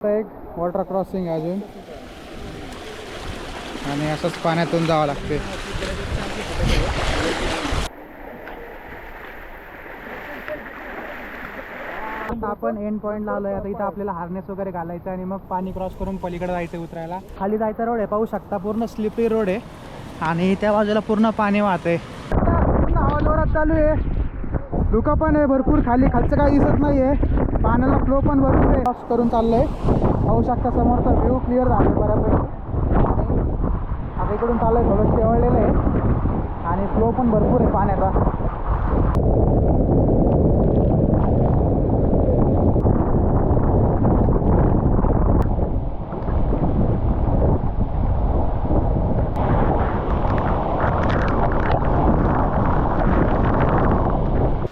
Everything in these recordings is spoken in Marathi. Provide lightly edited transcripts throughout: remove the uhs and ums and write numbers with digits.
एक वॉटर क्रॉसिंग आहे अजून आणि असंच पाण्यातून जावं लागते. आपण एंड पॉईंटला आलोय. आता इथं आपल्याला हार्नेस वगैरे घालायचं आणि मग पाणी क्रॉस करून पलीकडे जायचं उतरायला. खाली जायचा रोड आहे, पाहू शकता पूर्ण स्लिपरी रोड आहे आणि त्या बाजूला पूर्ण पाणी वाहतंय. पूर्ण हवा जोरात चालू आहे, धुकं पण आहे भरपूर. खालचं काही दिसत नाहीये, पाण्याला फ्लो पण भरपूर आहे. क्रॉस करून चाललंय, पाहू शकता समोरचा व्ह्यू क्लिअर झाला बऱ्यापैकी. आता इकडून चाललंय, थोडं शेवळलेलं आहे आणि फ्लो पण भरपूर आहे पाण्याचा.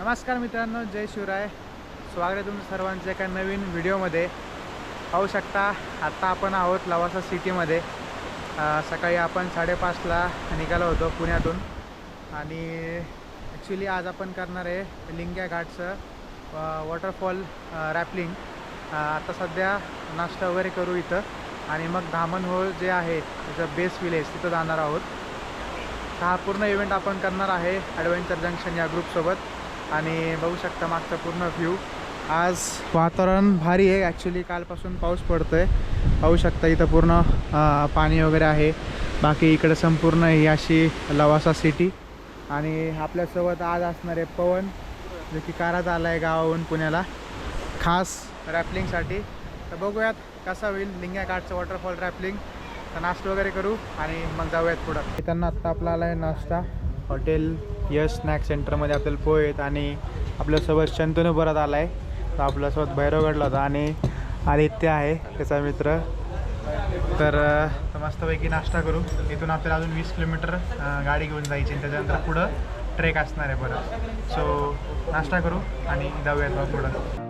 नमस्कार मित्रांनो, जय शिवराय. स्वागत आहे तुमचं सर्वांचं एका नवीन व्हिडिओमध्ये. पाहू शकता आत्ता आपण आहोत लवासा सिटीमध्ये. सकाळी आपण 5:30ला निघालो होतो पुण्यातून आणि ॲक्च्युली आज आपण करणार आहे लिंग्या घाटचं वॉटरफॉल रॅपलिंग. आता सध्या नाश्ता वगैरे करू इथं आणि मग धामणहोळ जे आहे त्याचं बेस विलेज तिथं जाणार आहोत. हा पूर्ण इव्हेंट आपण करणार आहे ॲडव्हेंचर जंक्शन या ग्रुपसोबत आणि बघू शकता मागचा पूर्ण व्ह्यू. आज वातावरण भारी आहे. ॲक्च्युली कालपासून पाऊस पडतो आहे, पाहू शकता इथं पूर्ण पाणी वगैरे आहे. बाकी इकडं संपूर्ण ही अशी लवासा सिटी आणि आपल्यासोबत आज असणार आहे पवन, जो की कारात आला आहे गावाहून पुण्याला खास रॅपलिंगसाठी. तर बघूयात कसा होईल लिंग्या घाटचं वॉटरफॉल रॅपलिंग. तर नाश्ता वगैरे करू आणि मग जाऊयात पुढं. त्यांना आत्ता आपला आला आहे नाश्ता हॉटेल यश स्नॅक सेंटरमध्ये. आपल्याला पोहे आहेत आणि आपल्यासोबत शंतनू परत आला आहे. तर आपल्यासोबत भैरवगडला होता आणि आदित्य आहे त्याचा मित्र. तर मस्तपैकी नाश्ता करू. इथून आपल्याला अजून 20 किलोमीटर गाडी घेऊन जायची आणि त्याच्यानंतर पुढं ट्रेक असणार आहे परत. सो नाश्ता करू आणि जाऊयात मग पुढं.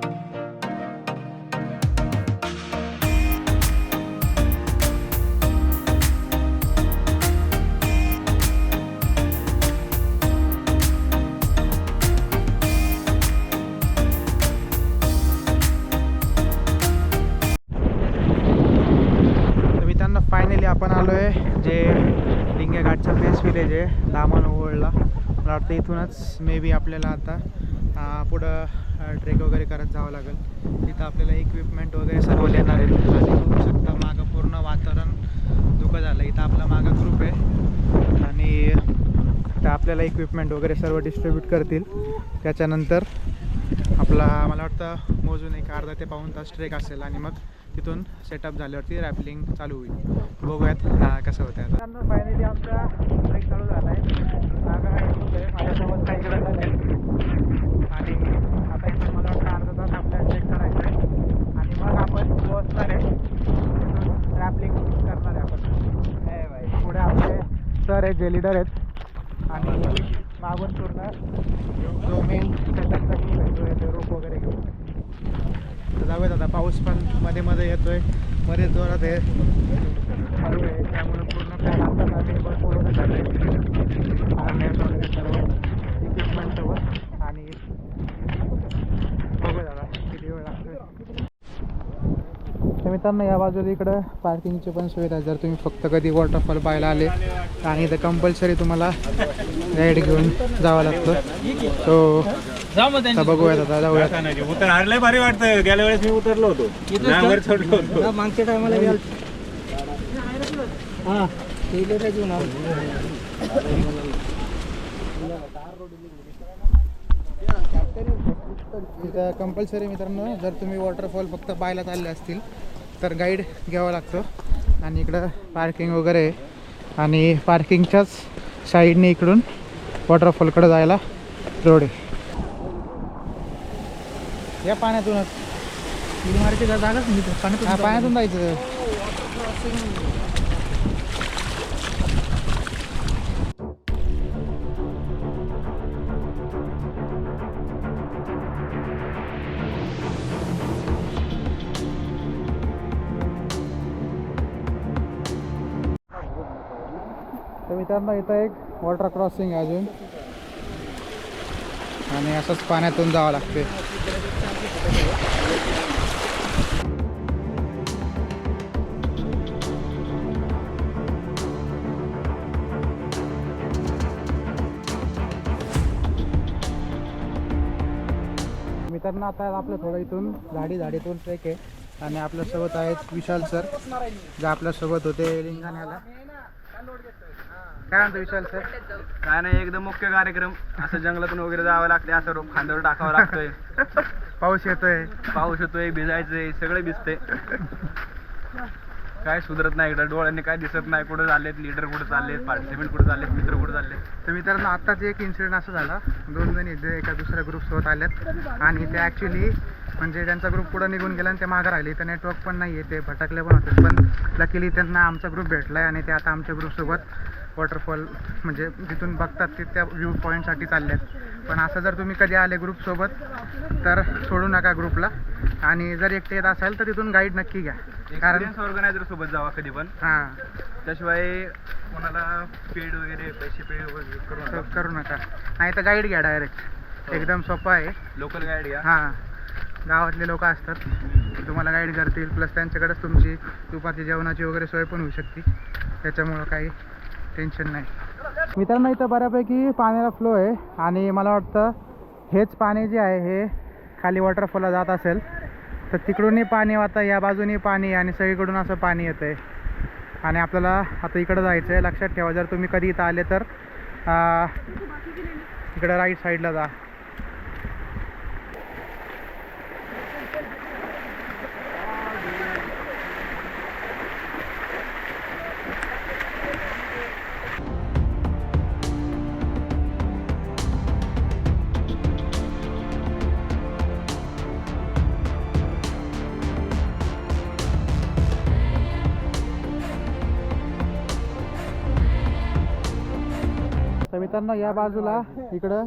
फायनली आपण आलो आहे जे लिंग्या घाटचं बेस विलेज आहे धामणहोळला. मला वाटतं इथूनच मे बी आपल्याला आता पुढं ट्रेक वगैरे करत जावं लागेल. तिथं आपल्याला इक्विपमेंट वगैरे सर्व देणार आहेत आणि बघू शकता मागं पूर्ण वातावरण धुकं झालं. इथं आपला मागं ग्रुप आहे आणि तर आपल्याला इक्विपमेंट वगैरे सर्व डिस्ट्रीब्यूट करतील. त्याच्यानंतर आपला मला वाटतं मोजून एक अर्धा ते पाऊण तास ट्रेक असेल आणि मग तिथून सेटअप झाल्यावरती रॅपलिंग चालू होईल. बघूयात कसं होतं. आता फायनली आमचा ट्रेक चालू झाला आहे. मागं काही ग्रुप आहे, माझ्यासोबत काही जण झाले आणि आता इथून मला वाटतं अर्धा तास आपल्याला चेक करायचं आहे आणि मग आपण पोहोचणार आहे तिथून रॅपलिंग करणार आहे आपण. पुढे आपले सर आहेत जे लिडर आहेत आणि मागून पूर्ण जो मेन सेटअपचा टीम आहे तो येतो रोप वगैरे घेऊन. जाऊयात आता. पाऊस पण मध्ये मध्ये येतोय, मध्ये जोरात आहे चालू आहे, त्यामुळे पूर्ण पॅक हातात आम्ही भरपूर वगैरे झाले हार्नेस वगैरे सर्व इक्विपमेंटसोबत आणि बघूया दादा किती वेळ लागतोय. तर मित्रांनो या बाजूला इकडं पार्किंगची पण सुविधा आहे. जर तुम्ही फक्त कधी वॉटरफॉल पाहायला आले आणि इथं कंपल्सरी तुम्हाला गाईड घेऊन जावं लागतं. सो आता बघूयात आता जाऊयात. उतरले भारी वाटतं. गेल्या वेळेस मी उतरलो होतो, वर चढलो होतो मागच्या टायमाला इथं कंपल्सरी मित्रांनो जर तुम्ही वॉटरफॉल फक्त पाहायला चालले असतील तर गाईड घ्यावं लागतं. आणि इकडं पार्किंग वगैरे आहे आणि पार्किंगच्याच साईडने इकडून वॉटरफॉलकडे जायला रोड आहे. या पाण्यातूनच मारायची जागाच नाही, पाण्यातून जायचं. तर मित्रांनो इथं एक वॉटर क्रॉसिंग आहे अजून आणि असंच पाण्यातून जावं लागते. मित्रांनो आता आपलं थोडं इथून झाडीतून ट्रेक आहे आणि आपल्यासोबत आहेत विशाल सर जे आपल्यासोबत होते लिंगाण्याला. काय म्हणतो विशाल सर? काय नाही, एकदम मुख्य कार्यक्रम. असं जंगलातून वगैरे जावं लागते, असं रोप खांद्यावर टाकावं लागतोय. पाऊस येतोय भिजायचंय, सगळे भिजते. काय सुधरत नाही इकडं, डोळ्यांनी काय दिसत नाही. कुठं चाललेत लीडर, कुठं चाललेत पार्टिसिपेंट, कुठं चाललेत मित्र, कुठं चाललेत. तर मित्रांनो आत्ताच एक इन्सिडेंट असं झाला, 2 जण इथे एका दुसऱ्या ग्रुपसोबत आल्यात आणि ते ॲक्च्युली म्हणजे त्यांचा ग्रुप पुढं निघून गेला आणि ते मागं राहिले. तर नेटवर्क पण नाही आहे, ते भटकले पण होते. पण लकीली त्यांना आमचा ग्रुप भेटला आहे आणि ते आता आमच्या ग्रुपसोबत वॉटरफॉल म्हणजे जिथून बघतात ते त्या व्ह्यू पॉईंटसाठी चालले आहेत. पण असं जर तुम्ही कधी आले ग्रुपसोबत तर सोडू नका ग्रुपला, आणि जर एकटे येत असाल तर तिथून गाईड नक्की घ्या, कारण ऑर्गनायझर सोबत जावा कधी पण. हां त्याशिवाय कोणाला पेड वगैरे पैसे पेड वगैरे करू नका. नाही तर गाईड घ्या डायरेक्ट, एकदम सोपं आहे. लोकल गाईड घ्या. हां गावातले लोक असतात, तुम्हाला गाईड करतील. प्लस त्यांच्याकडेच तुमची दुपारची जेवणाची वगैरे सोय पण होऊ शकते, त्याच्यामुळं काही टेन्शन नाही. मित्रांनो इथं बऱ्यापैकी पाण्याला फ्लो आहे आणि मला वाटतं हेच पाणी जे आहे हे खाली वॉटरफॉलला जात असेल. तर तिकडूनही पाणी वाहतं, या बाजूनी पाणी आणि सगळीकडून असं पाणी येतं आहे. आणि आपल्याला आता इकडं जायचं आहे. लक्षात ठेवा, जर तुम्ही कधी इथं आले तर इकडं राईट साईडला जा. तर मित्रांनो या बाजूला इकडं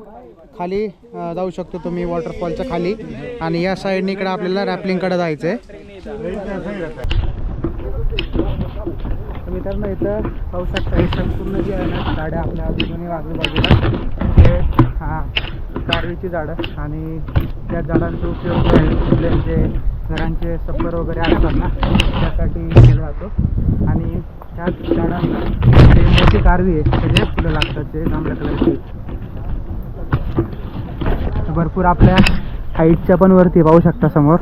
खाली जाऊ शकतो तुम्ही वॉटरफॉलच्या खाली, आणि या साईडने इकडं आपल्याला रॅपलिंगकडे जायचं आहे. तर मित्रांनो इथं पाहू शकता हे संपूर्ण जे आहे ना झाडं आपल्या आजूबाजूला हे कारवीची झाडं, आणि त्या झाडांचा उपयोग जो आहे आपले जे घरांचे सप्पर वगैरे असतात ना त्यासाठी केला जातो. आणि त्याच झाडांना जे मोठी कारवी आहे त्याचे फुलं लागतात, ते जांभळ्या कलरची. भरपूर आपल्या हाईटच्या पण वरती पाहू शकता समोर.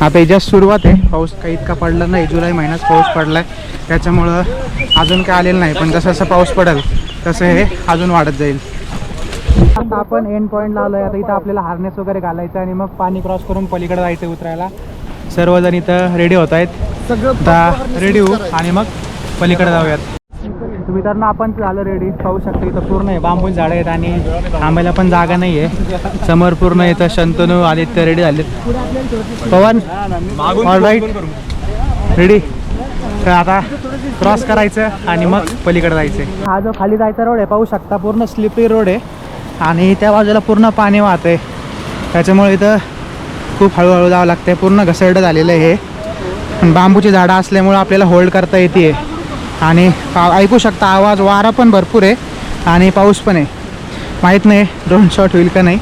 आता जस्ट सुरुवात आहे, पाऊस काही इतका पडला नाही. जुलै महिन्यात पाऊस पडला आहे, त्याच्यामुळं अजून काय आलेलं नाही. पण जसं जसं पाऊस पडेल तसं हे अजून वाढत जाईल. आता आपण एंड पॉईंटला आलो आहे. आता इथं आपल्याला हार्नेस वगैरे घालायचं आणि मग पाणी क्रॉस करून पलीकडे जायचं उतरायला. सर्वजण इथं रेडी होत आहेत. आता रेडी होऊ आणि मग पलीकडे जाऊयात. मित्रांनो आपण झालं रेडी. पाहू शकता इथं पूर्ण आहे बांबूची झाडं आहेत आणि थांबायला पण जागा नाही आहे. समोर पूर्ण इथं शंतनू आदित्य रेडी झालेत. पवन ऑल राईट रेडी. तर आता क्रॉस करायचं आणि मग पलीकडे जायचं. हा जो खाली जायचा रोड आहे पाहू शकता पूर्ण स्लिपरी रोड आहे आणि त्या बाजूला पूर्ण पाणी वाहत आहे, त्याच्यामुळे इथं खूप हळूहळू जावं लागतं. पूर्ण घसरडं झालेलं आहे हे, पण बांबूची झाडं असल्यामुळं आपल्याला होल्ड करता येते. आणि ऐकू शकता आवाज, वारा पण भरपूर आहे आणि पाऊस पण आहे. माहीत नाही ड्रोन शॉट होईल का नाही,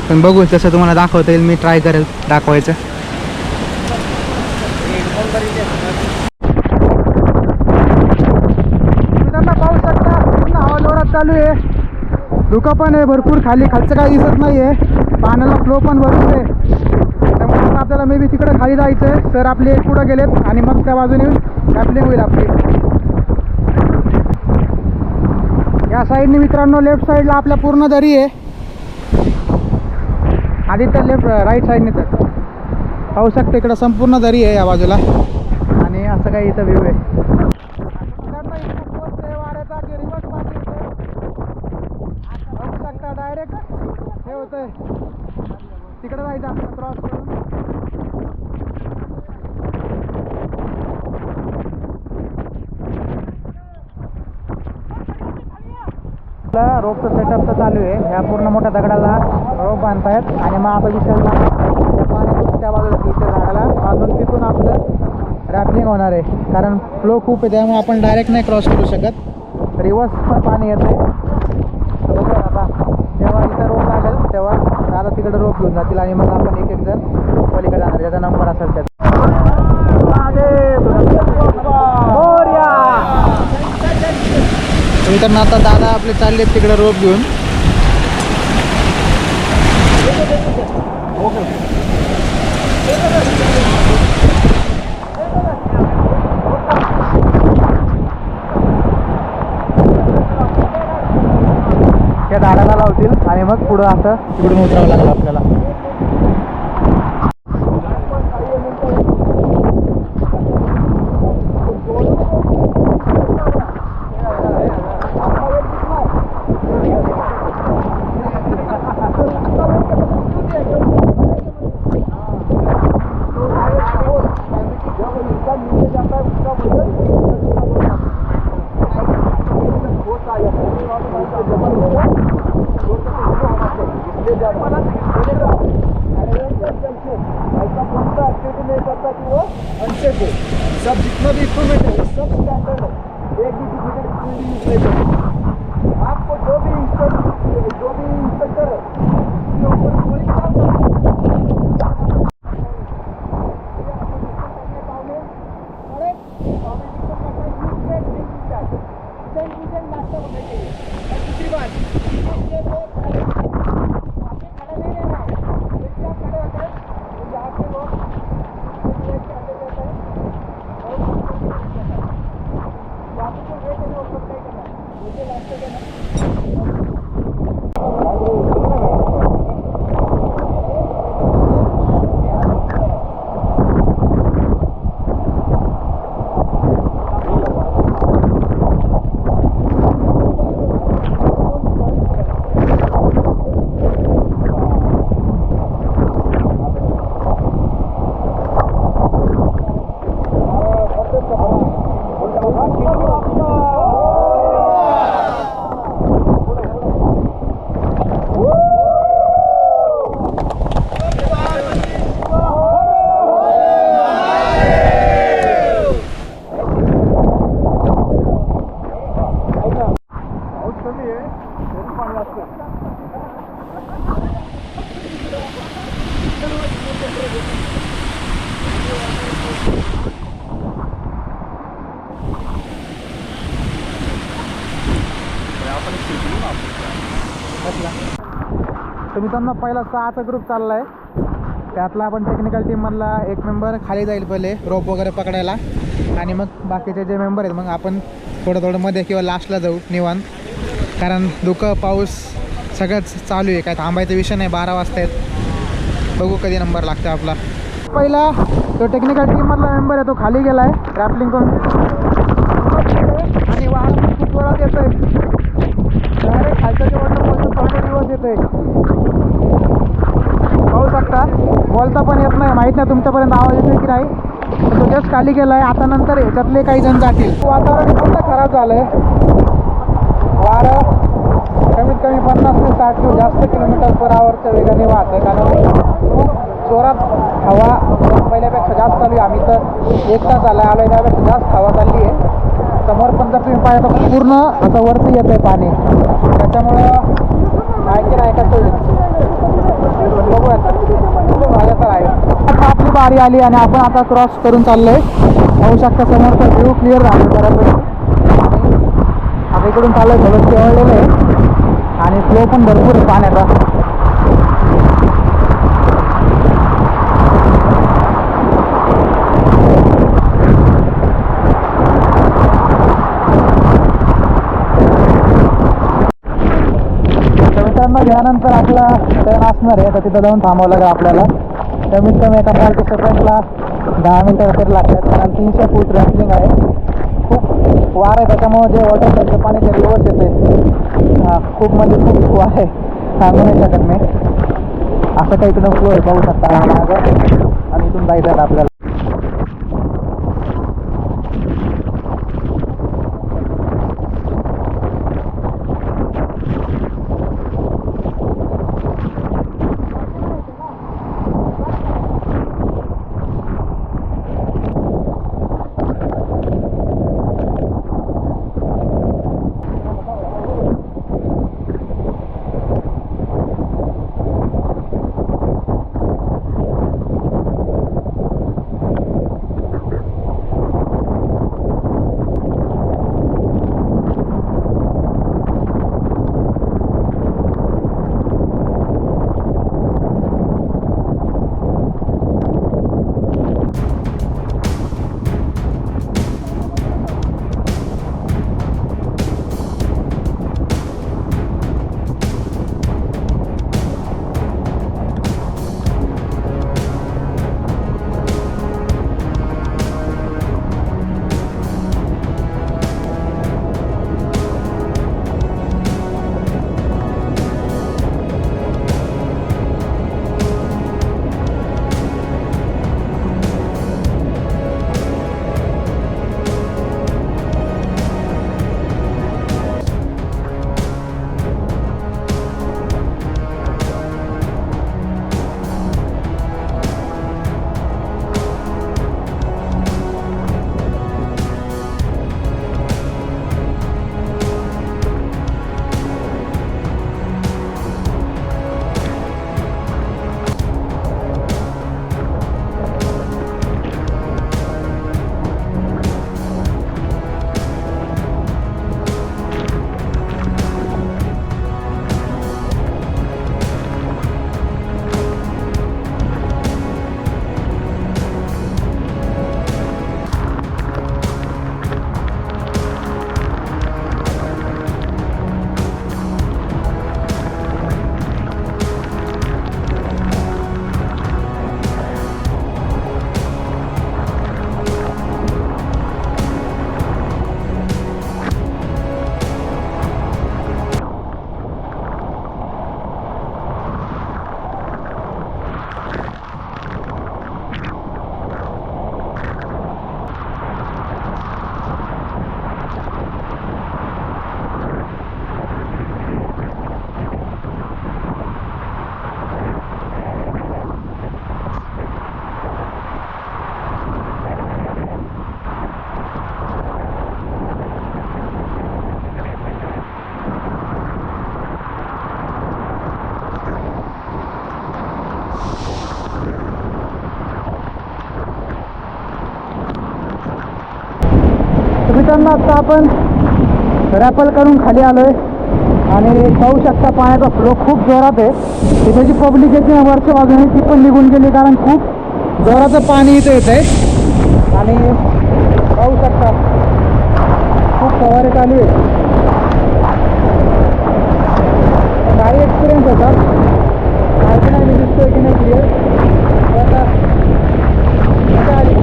पण बघू. तसं तुम्हाला दाखवता येईल, मी ट्राय करेल दाखवायचं. मित्रांनो पाहू शकता पूर्ण हवा जोरात चालू आहे. धुकं पण आहे भरपूर, खालचं काही दिसत नाही आहे. पाण्याला फ्लो पण भरपूर आहे, त्यामुळे आता आपल्याला मे बी तिकडे खाली जायचं आहे. तर आपले पुढं गेलेत आणि मग त्या बाजूने रॅपलिंग होईल आपली. या साईडने मित्रांनो लेफ्ट साईडला आपल्या पूर्ण दरी आहे. आदित्य लेफ्ट राईट साईडने तर पाहू शकता इकडं संपूर्ण दरी आहे या बाजूला, आणि असं काही इथं व्ह्यू आहे. वाऱ्याचा रिवर्स पाणी पाहू शकता डायरेक्ट हे होतंय. तिकडे जायचं आपल्याला क्रॉस करून. रोपचं सेटअप तर चालू आहे. ह्या पूर्ण मोठ्या दगडाला रोप बांधतायत आणि मग आता विषयाला त्या बाजूला इथे झाडाला बांधून तिथून आपलं रॅपलिंग होणार आहे. कारण फ्लो खूप आहे त्यामुळे आपण डायरेक्ट नाही क्रॉस करू शकत, रिवर्स पाणी येतं आहे. आता जेव्हा इथं रोप लागेल तेव्हा दादा तिकडे रोप घेऊन जातील आणि मग आपण एक जण पलीकडे जाणार, ज्याचा नंबर असेल त्याचा. मित्रांनो आता दादा आपले चालले तिकडे रोप घेऊन. त्या झाडाला लावतील आणि मग पुढं असं तिकडून उतरावं लागलं आपल्याला. सब जितना भी इक्विपमेंट है वो सब स्टैंडर्ड है, एक भी डुप्लीकेट यूज नहीं करेंगे। आपको जो भी इंस्पेक्टर है उसके ऊपर कोई काम दूसरी बात तर मित्रांनो पहिला 6चा ग्रुप चालला आहे. त्यातला आपण टेक्निकल टीममधला एक मेंबर खाली जाईल पहिले रोप वगैरे पकडायला आणि मग बाकीचे जे मेंबर आहेत मग आपण थोडं मध्ये किंवा लास्टला जाऊ निवांत. कारण धुकं पाऊस सगळंच चालू आहे, काय थांबायचा विषय नाही. 12 वाजता आहेत, बघू कधी नंबर लागतो आपला. पहिला तो टेक्निकल टीममधला मेंबर आहे तो खाली गेला आहे रॅपलिंग करून आणि वाहन खूप जोरात येतं आहे. डायरेक्ट खालच्या जे वॉटरफॉलचं पाणी दिवस येतं आहे, पाहू शकता. बोलता पण येत नाही, माहीत नाही तुमच्यापर्यंत आवाज येतो की नाही. तो जस्ट खाली गेला आहे. आता नंतर याच्यातले काही जण जातील. वातावरण पूर्ण खराब झालं आहे. वारं कमीत कमी 50 ते 60 जास्त km/hच्या वेगाने वाहत आहे. कारण खूप जोरात हवा पहिल्यापेक्षा जास्त चालू आहे. आम्ही तर 1 तास झाला आलो आहे, त्यापेक्षा जास्त हवा चालली आहे. समोर पण जर तुम्ही पाहिलं तर पूर्ण असं वरती येतं आहे पाणी, त्याच्यामुळं आणखीन ऐकायचं होईल. बघूया तर आहे. आता आपली बारी आली आणि आपण आता क्रॉस करून चाललो आहे. पाहू शकता समोरचा व्ह्यू क्लिअर झाला बऱ्यापैकी. आता इकडून चाललं आहे, थोडं केवळलेलं आहे आणि फ्लो पण भरपूर आहे पाण्याचा. त्यानंतर आपला टर्न असणार आहे, तर तिथं जाऊन थांबावं लागेल आपल्याला. कमीत कमी एका 40 सेकंडला 10 मिनटं वगैरे लागतात. कारण 300 फूट रॅपलिंग आहे, खूप वार आहे. त्याच्यामुळे जे वॉटरफॉलचं पाणी ते रिवर्स येते. खूप म्हणजे खूप वार आहे, सांगू नाही शकत मी. असं काही इकडं फ्लो आहे, पाहू शकता मागं. आणि इथून जायचं आहे आपल्याला. मित्रांनो आता आपण रॅपल करून खाली आलोय आणि पाहू शकता पाण्याचा फ्लो खूप जोरात आहे. तिथे जी पब्लिक येते ना वरच्या बाजूने ती पण निघून गेली कारण खूप जोराचं पाणी इथे येत आहे. आणि पाहू शकता खूप फवारे चालू आहे. भारी एक्सपिरियन्स होता. माहिती नाही मी दिसतोय की नाही क्लिअर, पण मजा आली.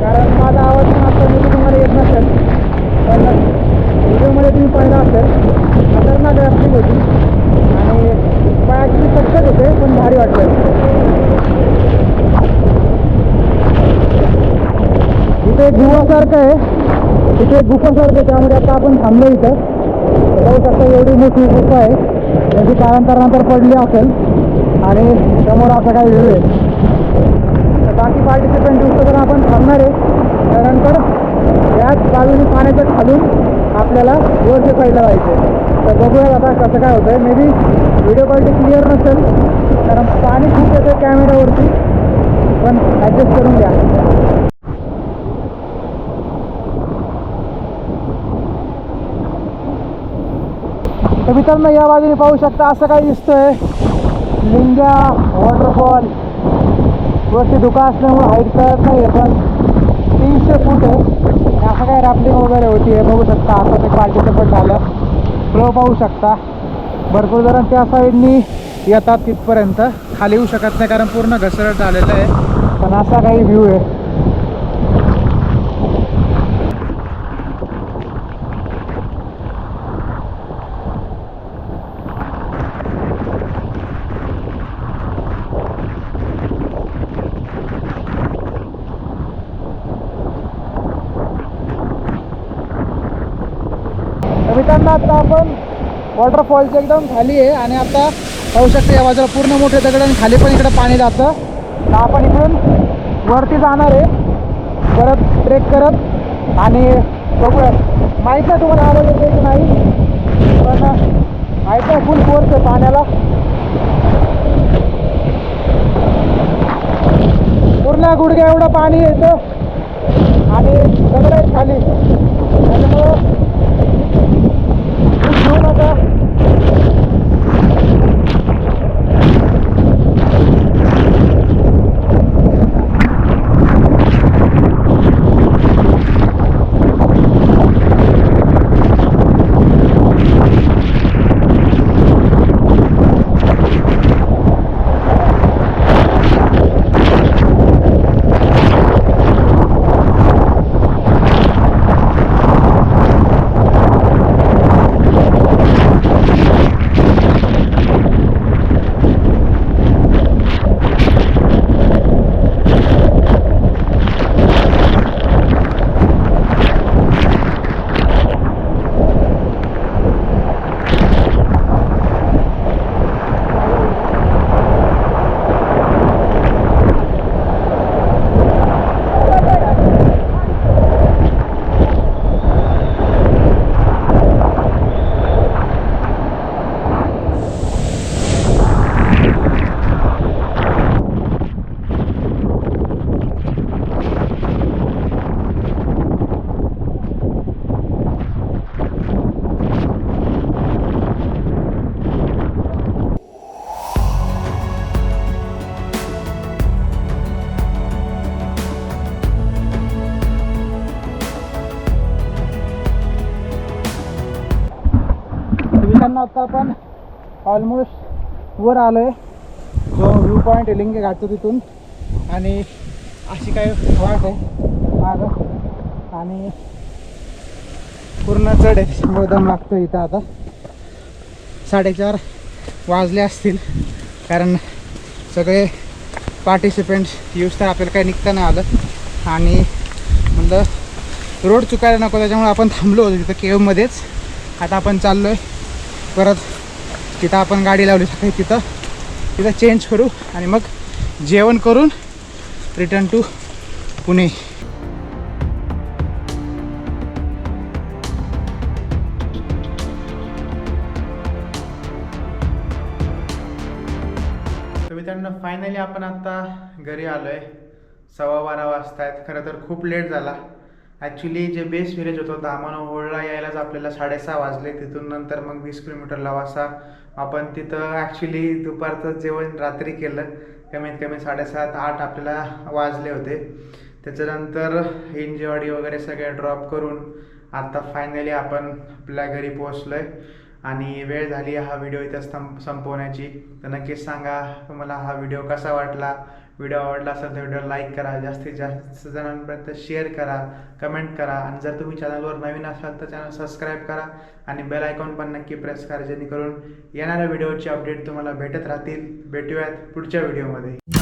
कारण माझा आवाज पण आता मी तुम्हाला येत नसेल, पण व्हिडिओमध्ये तुम्ही पाहिला असेल खतरनाक रॅफ्टिंग होती आणि पायाची सक्सेस होते पण भारी वाटलं. इथे गुहासारखं आहे, इथे गुफासारखं आहे, त्यामुळे आता आपण थांबलो इथं. पाहू शकता एवढी मोठी गुफा आहे, त्याची कालांतरानंतर पडली असेल आणि समोर असा काही व्ह्यू आहे. तर बाकी पार्टिसिपंट दिवसात आपण थांबणार आहे. त्यानंतर याच बाजूने पाण्याच्या खालून आपल्याला वरच्या साईडला जायचं. तर बघूया आता कसं काय होतं आहे. May be video quality clear नसेल कारण पाणी खूप येतं कॅमेऱ्यावरती, पण ॲडजस्ट करून घ्या. तर मित्रांनो या बाजूने पाहू शकता असं काही दिसतंय लिंग्या वॉटरफॉल. वरती धुका असल्यामुळे हाईट कळत नाही आहे, पण 300 फूट आहे. असं काही रॅफ्टिंग वगैरे होती आहे. बघू शकता आता ते पार्टिसिपंट झालं. फ्लो पाहू शकता. भरपूर जण त्या साईडनी येतात तिथपर्यंत, खाली येऊ शकत नाही कारण पूर्ण घसरट झालेलं आहे. पण असा काही व्ह्यू आहे. मित्रांनो आता आपण वॉटरफॉलच्या एकदम खाली आहे आणि आता पाहू शकता या बाजूला पूर्ण मोठे दगड आणि खाली पण इकडे पाणी जातं. तर आपण इकडून वरती जाणार आहे परत ट्रेक करत आणि बघूया. माहीत नाही तुम्हाला आवाज येते की नाही, पण माहीत आहे फुल फोर्स आहे पाण्याला. पूर्ण गुडघ्या एवढं पाणी येतं आणि दगड आहेत खाली, त्याच्यामुळं घेऊ नका. आता आपण ऑलमोस्ट वर आलो आहे. जो व्ह्यू पॉईंट आहे लिंगे घाटतो तिथून, आणि अशी काही वाट आहे मागं आणि पूर्ण चढ आहे, त्याच्यामुळे दम लागतो इथं. आता 4:30 वाजले असतील कारण सगळे पार्टिसिपेंट्स यूज तर आपल्याला काही निघता नाही आलं आणि म्हणलं रोड चुकायला नको, त्याच्यामुळे आपण थांबलो होतो तिथं केवमध्येच. आता आपण चाललो आहे परत तिथं आपण गाडी लावली सकाळी, तिथं चेंज करू आणि मग जेवण करून रिटर्न टू पुणे. तर मित्रांनो फायनली आपण आता घरी आलो आहे. 12:15 वाजता आहेत. खरं तर खूप लेट झाला ॲक्च्युली जे बेस विलेज होतं दामणहोळला यायलाच आपल्याला 6:30 वाजले. तिथून नंतर मग 20 किलोमीटर लवासा. आपण तिथं ॲक्च्युली दुपारचं जेवण रात्री केलं. कमीत कमी 7:30-8 आपल्याला वाजले होते. त्याच्यानंतर हिंजेवाडी वगैरे सगळे ड्रॉप करून आता फायनली आपण आपल्या घरी पोहोचलो आहे आणि वेळ झाली हा व्हिडिओ इथं संपवण्याची. तर नक्कीच सांगा तुम्हाला हा व्हिडिओ कसा वाटला. व्हिडिओ आवडला असेल तर व्हिडिओ लाईक करा, जास्तीत जास्त जणांपर्यंत शेअर करा, कमेंट करा आणि जर तुम्ही चॅनलवर नवीन असाल तर चॅनल सबस्क्राईब करा आणि बेल आयकॉन पण नक्की प्रेस करा जेणेकरून येणाऱ्या व्हिडिओची अपडेट तुम्हाला भेटत राहतील. भेटूयात पुढच्या व्हिडिओमध्ये.